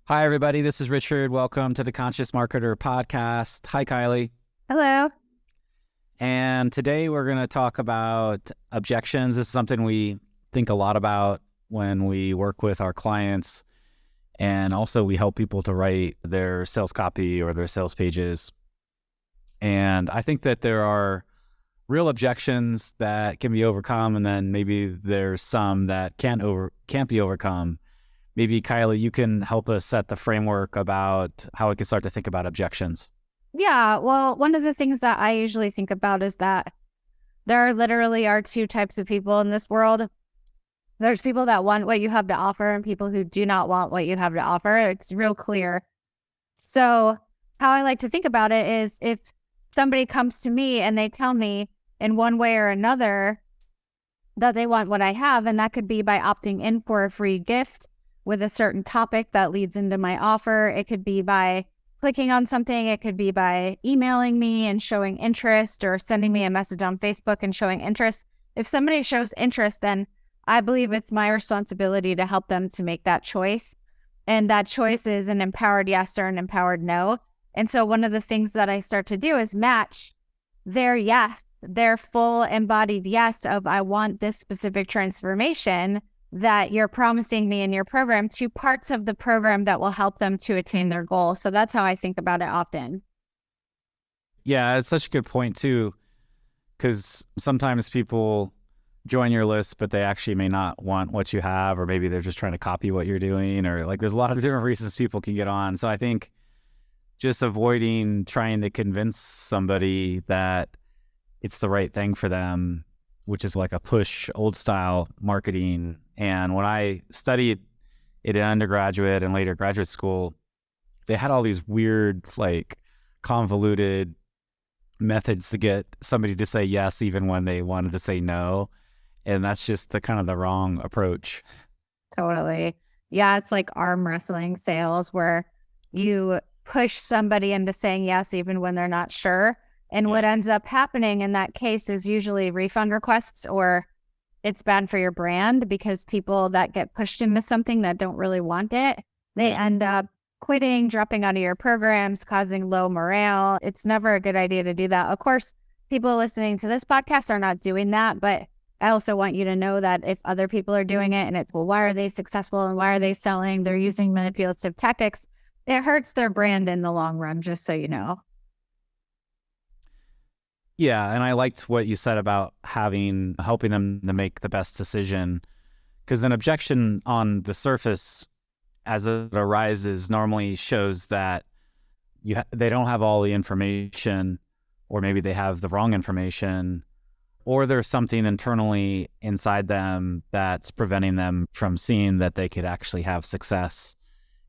Hi, everybody. This is Richard. Welcome to the Conscious Marketer podcast. Hi, Kylie. Hello. And today we're going to talk about objections. This is something we think a lot about when we work with our clients. And also we help people to write their sales copy or their sales pages. And I think that there are real objections that can be overcome. And then maybe there's some that can't be overcome. Maybe, Kylie, you can help us set the framework about how we can start to think about objections. Yeah, well, one of the things that I usually think about is that there literally are two types of people in this world. There's people that want what you have to offer and people who do not want what you have to offer. It's real clear. So how I like to think about it is if somebody comes to me and they tell me in one way or another that they want what I have, and that could be by opting in for a free gift with a certain topic that leads into my offer. It could be by clicking on something. It could be by emailing me and showing interest, or sending me a message on Facebook and showing interest. If somebody shows interest, then I believe it's my responsibility to help them to make that choice. And that choice is an empowered yes or an empowered no. And so one of the things that I start to do is match their yes, their full embodied yes of I want this specific transformation that you're promising me in your program to parts of the program that will help them to attain their goal. So that's how I think about it often. Yeah, it's such a good point too, because sometimes people join your list, but they actually may not want what you have, or maybe they're just trying to copy what you're doing, or like there's a lot of different reasons people can get on. So I think just avoiding trying to convince somebody that it's the right thing for them, which is like a push old style marketing. And when I studied it in undergraduate and later graduate school, they had all these weird, like convoluted methods to get somebody to say yes, even when they wanted to say no. And that's just the kind of the wrong approach. Totally. Yeah, it's like arm wrestling sales where you push somebody into saying yes, even when they're not sure. And what ends up happening in that case is usually refund requests, or it's bad for your brand, because people that get pushed into something that don't really want it, they end up quitting, dropping out of your programs, causing low morale. It's never a good idea to do that. Of course, people listening to this podcast are not doing that, but I also want you to know that if other people are doing it and it's, well, why are they successful and why are they selling? They're using manipulative tactics. It hurts their brand in the long run, just so you know. Yeah, and I liked what you said about helping them to make the best decision, because an objection on the surface as it arises normally shows that they don't have all the information, or maybe they have the wrong information, or there's something internally inside them that's preventing them from seeing that they could actually have success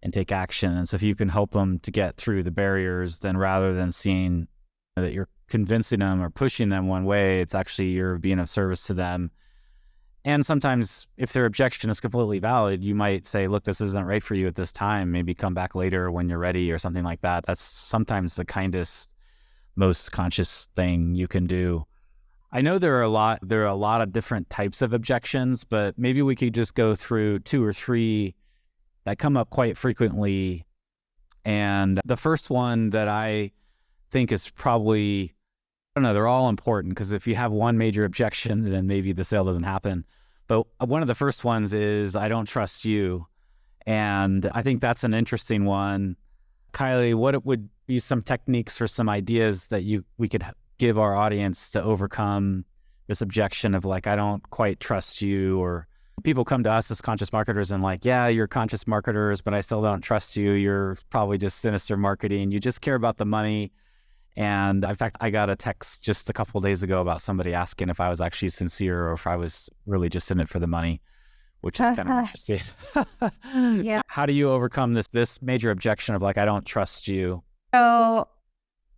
and take action. And so if you can help them to get through the barriers, then rather than seeing that you're convincing them or pushing them one way, it's actually you're being of service to them. And sometimes if their objection is completely valid, you might say, look, this isn't right for you at this time. Maybe come back later when you're ready, or something like that. That's sometimes the kindest, most conscious thing you can do. I know there are a lot of different types of objections, but maybe we could just go through two or three that come up quite frequently. And the first one that I think is probably, I don't know, they're all important, because if you have one major objection, then maybe the sale doesn't happen. But one of the first ones is, I don't trust you. And I think that's an interesting one. Kylie, what would be some techniques or some ideas that we could give our audience to overcome this objection of like, I don't quite trust you? Or people come to us as conscious marketers and like, yeah, you're conscious marketers, but I still don't trust you. You're probably just sinister marketing. You just care about the money. And in fact, I got a text just a couple of days ago about somebody asking if I was actually sincere or if I was really just in it for the money, which is kind of interesting. Yeah. So how do you overcome this major objection of like, I don't trust you? So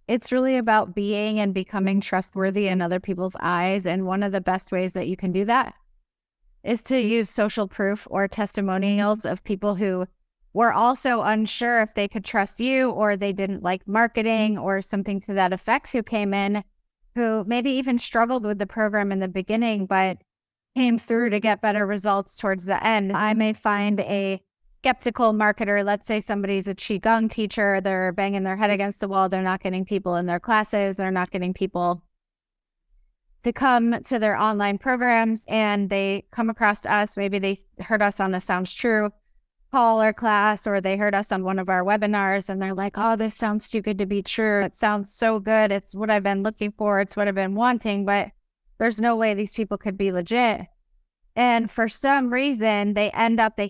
it's really about being and becoming trustworthy in other people's eyes. And one of the best ways that you can do that is to use social proof or testimonials of people who were also unsure if they could trust you, or they didn't like marketing or something to that effect, who came in, who maybe even struggled with the program in the beginning, but came through to get better results towards the end. I may find a skeptical marketer, let's say somebody's a Qigong teacher, they're banging their head against the wall, they're not getting people in their classes, they're not getting people to come to their online programs, and they come across us. Maybe they heard us on a Sounds True call or class, or they heard us on one of our webinars, and they're like, oh, this sounds too good to be true. It sounds so good. It's what I've been looking for. It's what I've been wanting, but there's no way these people could be legit. And for some reason, they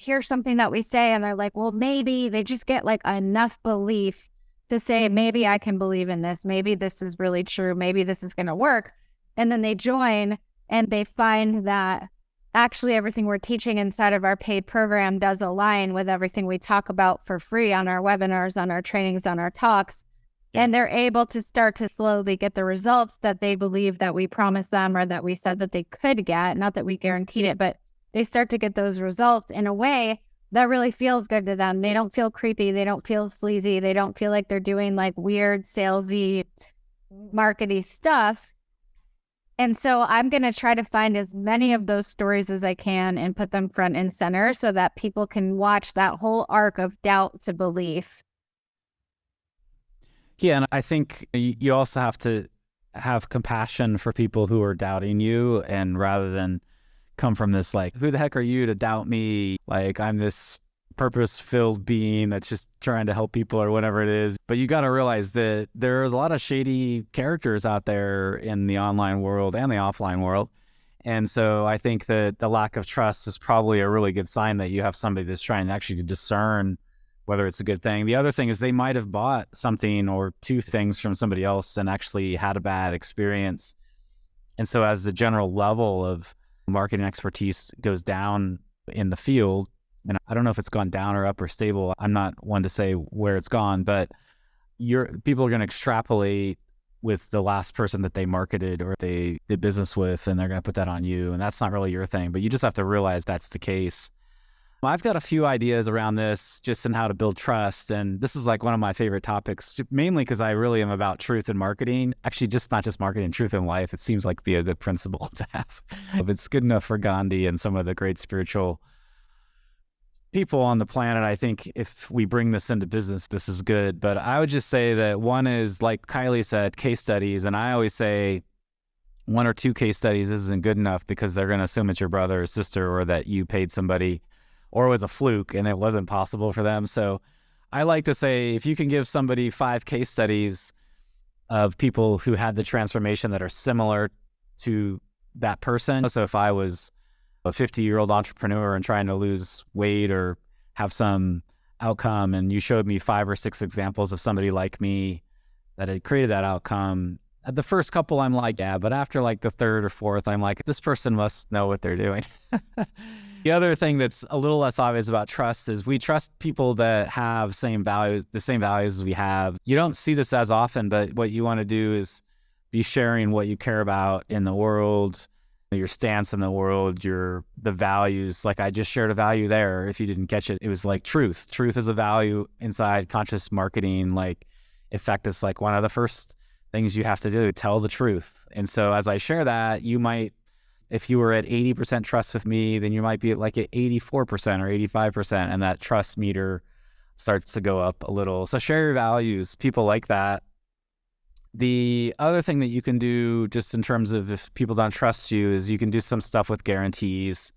hear something that we say, and they're like, well, maybe they just get like enough belief to say, maybe I can believe in this. Maybe this is really true. Maybe this is going to work. And then they join and they find that actually everything we're teaching inside of our paid program does align with everything we talk about for free on our webinars, on our trainings, on our talks. Yeah. And they're able to start to slowly get the results that they believe that we promised them, or that we said that they could get. Not that we guaranteed it, but they start to get those results in a way that really feels good to them. They don't feel creepy. They don't feel sleazy. They don't feel like they're doing like weird, salesy, markety stuff. And so I'm going to try to find as many of those stories as I can and put them front and center so that people can watch that whole arc of doubt to belief. Yeah, and I think you also have to have compassion for people who are doubting you, and rather than come from this like, who the heck are you to doubt me? Like, I'm this purpose-filled being that's just trying to help people or whatever it is. But you got to realize that there's a lot of shady characters out there in the online world and the offline world. And so I think that the lack of trust is probably a really good sign that you have somebody that's trying actually to discern whether it's a good thing. The other thing is they might have bought something or two things from somebody else and actually had a bad experience. And so as the general level of marketing expertise goes down in the field, and I don't know if it's gone down or up or stable. I'm not one to say where it's gone, but people are going to extrapolate with the last person that they marketed or they did business with, and they're going to put that on you. And that's not really your thing, but you just have to realize that's the case. I've got a few ideas around this just in how to build trust. And this is like one of my favorite topics, mainly because I really am about truth in marketing. Actually, just not just marketing, truth in life. It seems like be a good principle to have. If it's good enough for Gandhi and some of the great spiritual people on the planet, I think if we bring this into business, this is good. But I would just say that one is, like Kylie said, case studies. And I always say one or two case studies isn't good enough because they're going to assume it's your brother or sister, or that you paid somebody, or it was a fluke and it wasn't possible for them. So I like to say, if you can give somebody 5 case studies of people who had the transformation that are similar to that person. So if I was a 50-year-old entrepreneur and trying to lose weight or have some outcome, and you showed me 5 or 6 examples of somebody like me that had created that outcome, at the first couple I'm like, yeah, but after like the 3rd or 4th, I'm like, this person must know what they're doing. The other thing that's a little less obvious about trust is we trust people that have the same values as we have. You don't see this as often, but what you want to do is be sharing what you care about in the world, your stance in the world, the values. Like I just shared a value there. If you didn't catch it, it was like truth. Truth is a value inside conscious marketing. Like, in fact, it's like one of the first things you have to do, tell the truth. And so as I share that, you might, if you were at 80% trust with me, then you might be at like at 84% or 85%, and that trust meter starts to go up a little. So share your values. People like that. The other thing that you can do, just in terms of if people don't trust you, is you can do some stuff with guarantees.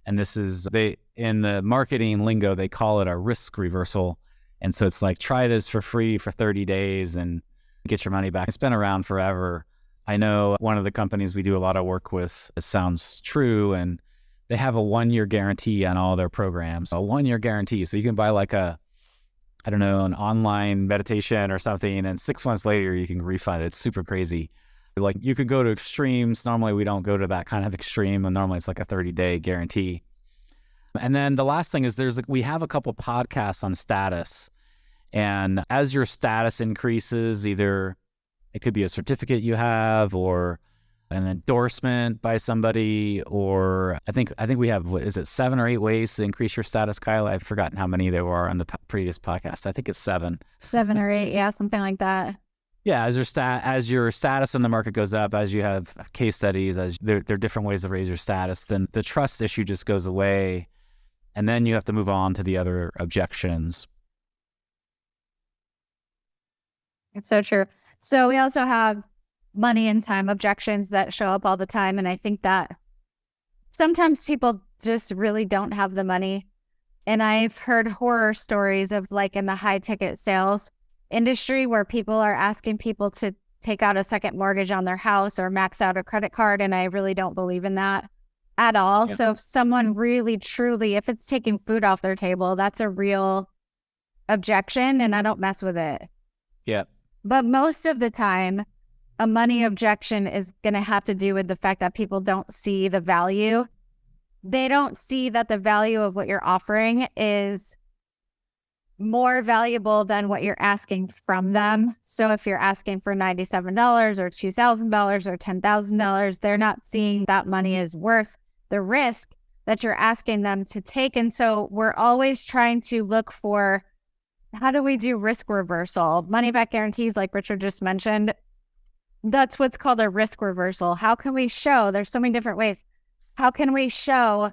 And this is, in the marketing lingo, they call it a risk reversal. And so it's like, try this for free for 30 days and get your money back. It's been around forever. I know one of the companies we do a lot of work with, it Sounds True, and they have a 1-year guarantee on all their programs. A 1-year guarantee. So you can buy like an online meditation or something, and 6 months later you can refund it. It's super crazy. Like, you could go to extremes. Normally we don't go to that kind of extreme, and normally it's like a 30-day guarantee. And then the last thing is we have a couple podcasts on status. And as your status increases, either it could be a certificate you have or an endorsement by somebody, or I think we have, what is it, 7 or 8 ways to increase your status, Kyle? I've forgotten how many there were on the previous podcast. I think it's 7. 7 or 8, yeah, something like that. Yeah, as your status in the market goes up, as you have case studies, as there are different ways to raise your status, then the trust issue just goes away. And then you have to move on to the other objections. It's so true. So we also have money and time objections that show up all the time. And I think that sometimes people just really don't have the money. And I've heard horror stories of like in the high ticket sales industry where people are asking people to take out a second mortgage on their house or max out a credit card. And I really don't believe in that at all. Yeah. So if someone really, truly, if it's taking food off their table, that's a real objection and I don't mess with it. Yeah. But most of the time, a money objection is going to have to do with the fact that people don't see the value. They don't see that the value of what you're offering is more valuable than what you're asking from them. So if you're asking for $97 or $2,000 or $10,000, they're not seeing that money is worth the risk that you're asking them to take. And so we're always trying to look for, how do we do risk reversal? Money back guarantees, like Richard just mentioned, that's what's called a risk reversal. How can we show, there's so many different ways, how can we show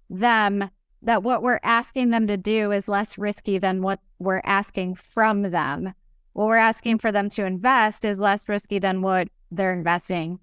them that what we're asking them to do is less risky than what we're asking from them? What we're asking for them to invest is less risky than what they're investing.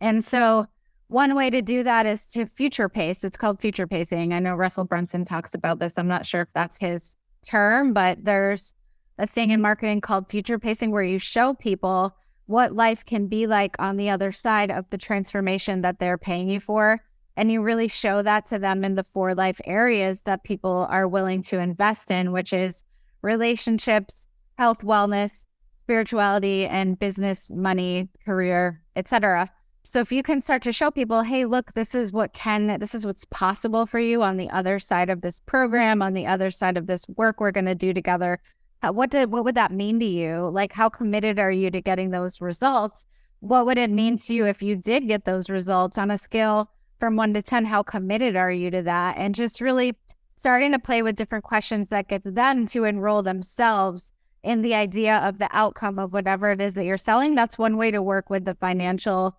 And so one way to do that is to future pace. It's called future pacing. I know Russell Brunson talks about this. I'm not sure if that's his term, but there's a thing in marketing called future pacing where you show people what life can be like on the other side of the transformation that they're paying you for. And you really show that to them in the 4 life areas that people are willing to invest in, which is relationships, health, wellness, spirituality, and business, money, career, etc. So if you can start to show people, hey, look, this is what's possible for you on the other side of this program, on the other side of this work we're going to do together. What would that mean to you? Like, how committed are you to getting those results? What would it mean to you if you did get those results on a scale from 1 to 10? How committed are you to that? And just really starting to play with different questions that get them to enroll themselves in the idea of the outcome of whatever it is that you're selling. That's one way to work with the financial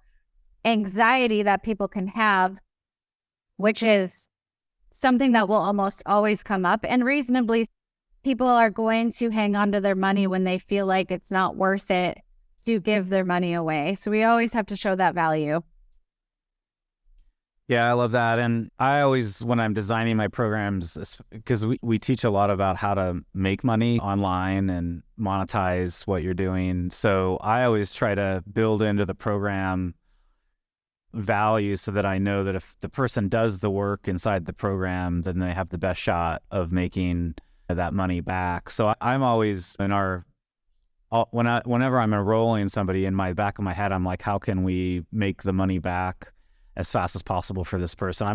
anxiety that people can have, which is something that will almost always come up. And reasonably, people are going to hang on to their money when they feel like it's not worth it to give their money away. So we always have to show that value. Yeah, I love that. And I always, when I'm designing my programs, because we teach a lot about how to make money online and monetize what you're doing. So I always try to build into the program value so that I know that if the person does the work inside the program, then they have the best shot of making that money back. So I'm always whenever I'm enrolling somebody, in my back of my head, I'm like, how can we make the money back as fast as possible for this person?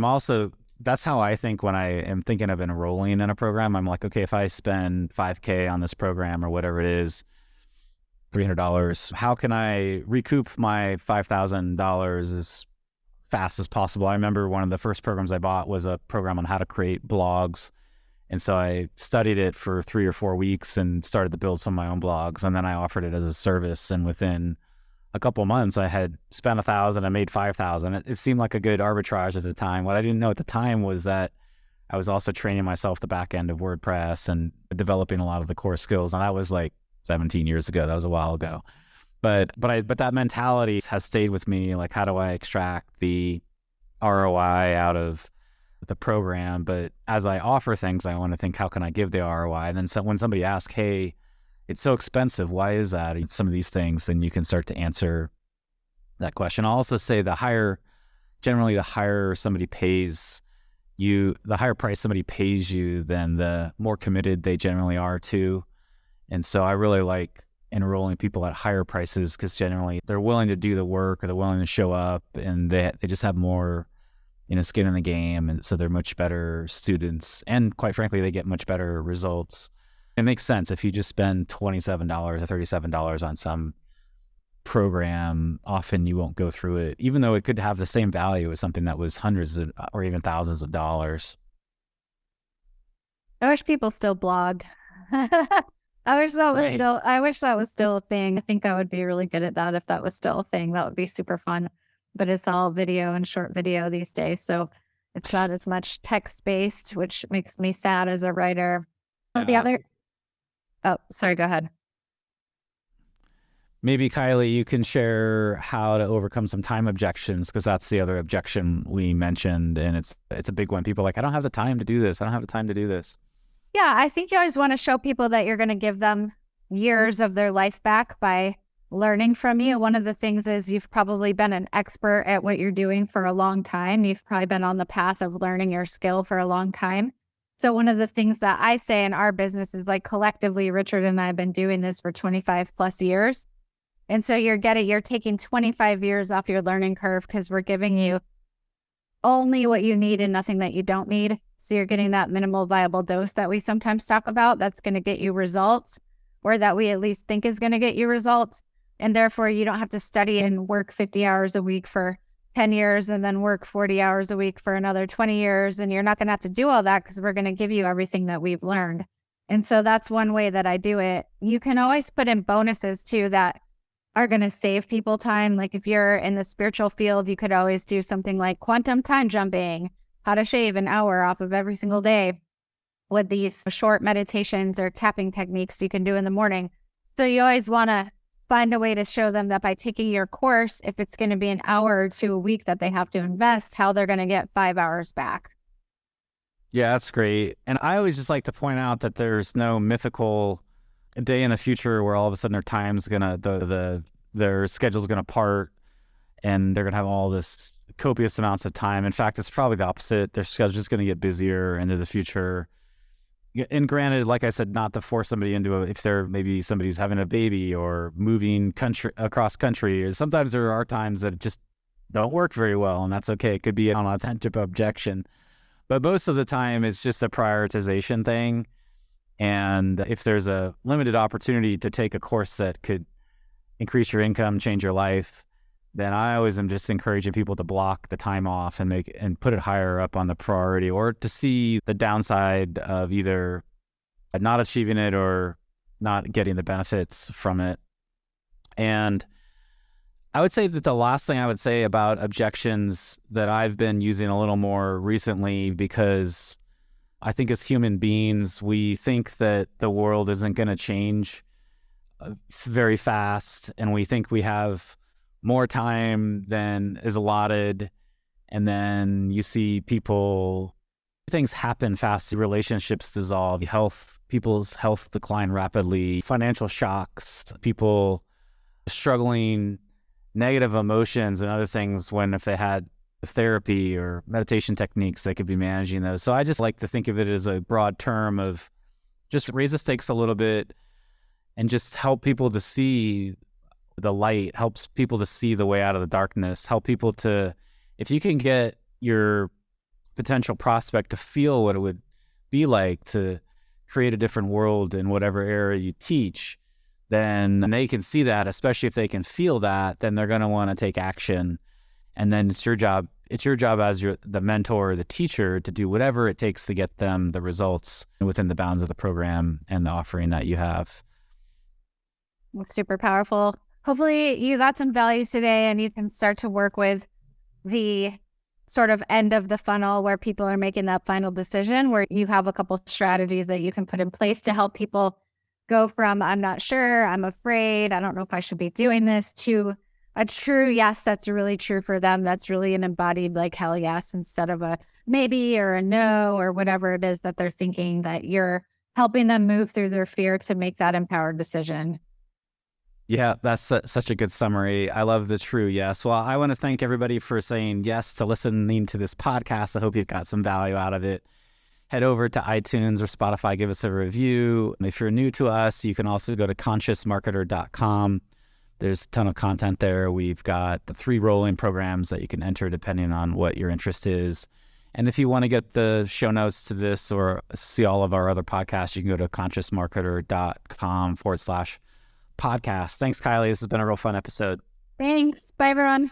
That's how I think when I am thinking of enrolling in a program. I'm like, okay, if I spend $5,000 on this program or whatever it is, $300, how can I recoup my $5,000 as fast as possible? I remember one of the first programs I bought was a program on how to create blogs. And so I studied it for 3 or 4 weeks and started to build some of my own blogs. And then I offered it as a service. And within a couple of months, I had spent $1,000, I made $5,000. It seemed like a good arbitrage at the time. What I didn't know at the time was that I was also training myself the back end of WordPress and developing a lot of the core skills. And that was like 17 years ago. That was a while ago. But that mentality has stayed with me. Like, how do I extract the ROI out of the program? But as I offer things, I want to think, how can I give the ROI? And then when somebody asks, hey, it's so expensive, why is that? Some of these things, then you can start to answer that question. I'll also say generally the higher somebody pays you, the higher price somebody pays you, then the more committed they generally are to. And so I really like enrolling people at higher prices because generally they're willing to do the work, or they're willing to show up, and they just have more, skin in the game. And so they're much better students. And quite frankly, they get much better results. It makes sense. If you just spend $27 or $37 on some program, often you won't go through it, even though it could have the same value as something that was hundreds of, or even thousands of dollars. I wish people still blog. I wish that was still a thing. I think I would be really good at that if that was still a thing. That would be super fun. But it's all video and short video these days. So It's not as much text-based, which makes me sad as a writer. Sorry, go ahead. Maybe, Kylie, you can share how to overcome some time objections, because that's the other objection we mentioned, and it's a big one. People are like, I don't have the time to do this. I don't have the time to do this. Yeah, I think you always want to show people that you're going to give them years of their life back by learning from you. One of the things is you've probably been an expert at what you're doing for a long time. You've probably been on the path of learning your skill for a long time. So one of the things that I say in our business is, like, collectively, Richard and I have been doing this for 25 plus years. And so you're taking 25 years off your learning curve, because we're giving you only what you need and nothing that you don't need. So you're getting that minimal viable dose that we sometimes talk about that's going to get you results, or that we at least think is going to get you results. And therefore, you don't have to study and work 50 hours a week for 10 years and then work 40 hours a week for another 20 years. And you're not going to have to do all that, because we're going to give you everything that we've learned. And so that's one way that I do it. You can always put in bonuses too that are going to save people time. Like if you're in the spiritual field, you could always do something like quantum time jumping, how to shave an hour off of every single day with these short meditations or tapping techniques you can do in the morning. So you always want to find a way to show them that by taking your course, if it's going to be an hour or two a week that they have to invest, how they're going to get 5 hours back. Yeah, that's great. And I always just like to point out that there's no mythical day in the future where all of a sudden their time's their schedule's gonna part and they're gonna have all this copious amounts of time. In fact, it's probably the opposite. Their schedule's gonna get busier into the future. And granted, like I said, not to force somebody into if they're maybe somebody's having a baby or moving across country. Sometimes there are times that just don't work very well, and that's okay. It could be an authentic objection, but most of the time it's just a prioritization thing. And if there's a limited opportunity to take a course that could increase your income, change your life, then I always am just encouraging people to block the time off and put it higher up on the priority, or to see the downside of either not achieving it or not getting the benefits from it. And I would say that the last thing I would say about objections that I've been using a little more recently, because I think as human beings, we think that the world isn't going to change very fast, and we think we have more time than is allotted. And then you see things happen fast, relationships dissolve, people's health decline rapidly, financial shocks, people struggling, negative emotions and other things, when if they had therapy or meditation techniques, they could be managing those. So I just like to think of it as a broad term of just raise the stakes a little bit and just help people to see the light, helps people to see the way out of the darkness, help people to, if you can get your potential prospect to feel what it would be like to create a different world in whatever area you teach, then they can see that, especially if they can feel that, then they're going to want to take action. And then it's your job as the mentor or the teacher to do whatever it takes to get them the results within the bounds of the program and the offering that you have. It's super powerful. Hopefully you got some values today and you can start to work with the sort of end of the funnel where people are making that final decision, where you have a couple strategies that you can put in place to help people go from I'm not sure, I'm afraid, I don't know if I should be doing this, to a true yes that's really true for them. That's really an embodied like hell yes, instead of a maybe or a no or whatever it is that they're thinking, that you're helping them move through their fear to make that empowered decision. Yeah, that's such a good summary. I love the true yes. Well, I want to thank everybody for saying yes to listening to this podcast. I hope you've got some value out of it. Head over to iTunes or Spotify, give us a review. And if you're new to us, you can also go to consciousmarketer.com. There's a ton of content there. We've got the 3 rolling programs that you can enter depending on what your interest is. And if you want to get the show notes to this or see all of our other podcasts, you can go to consciousmarketer.com/podcast. Thanks, Kylie. This has been a real fun episode. Thanks. Bye, everyone.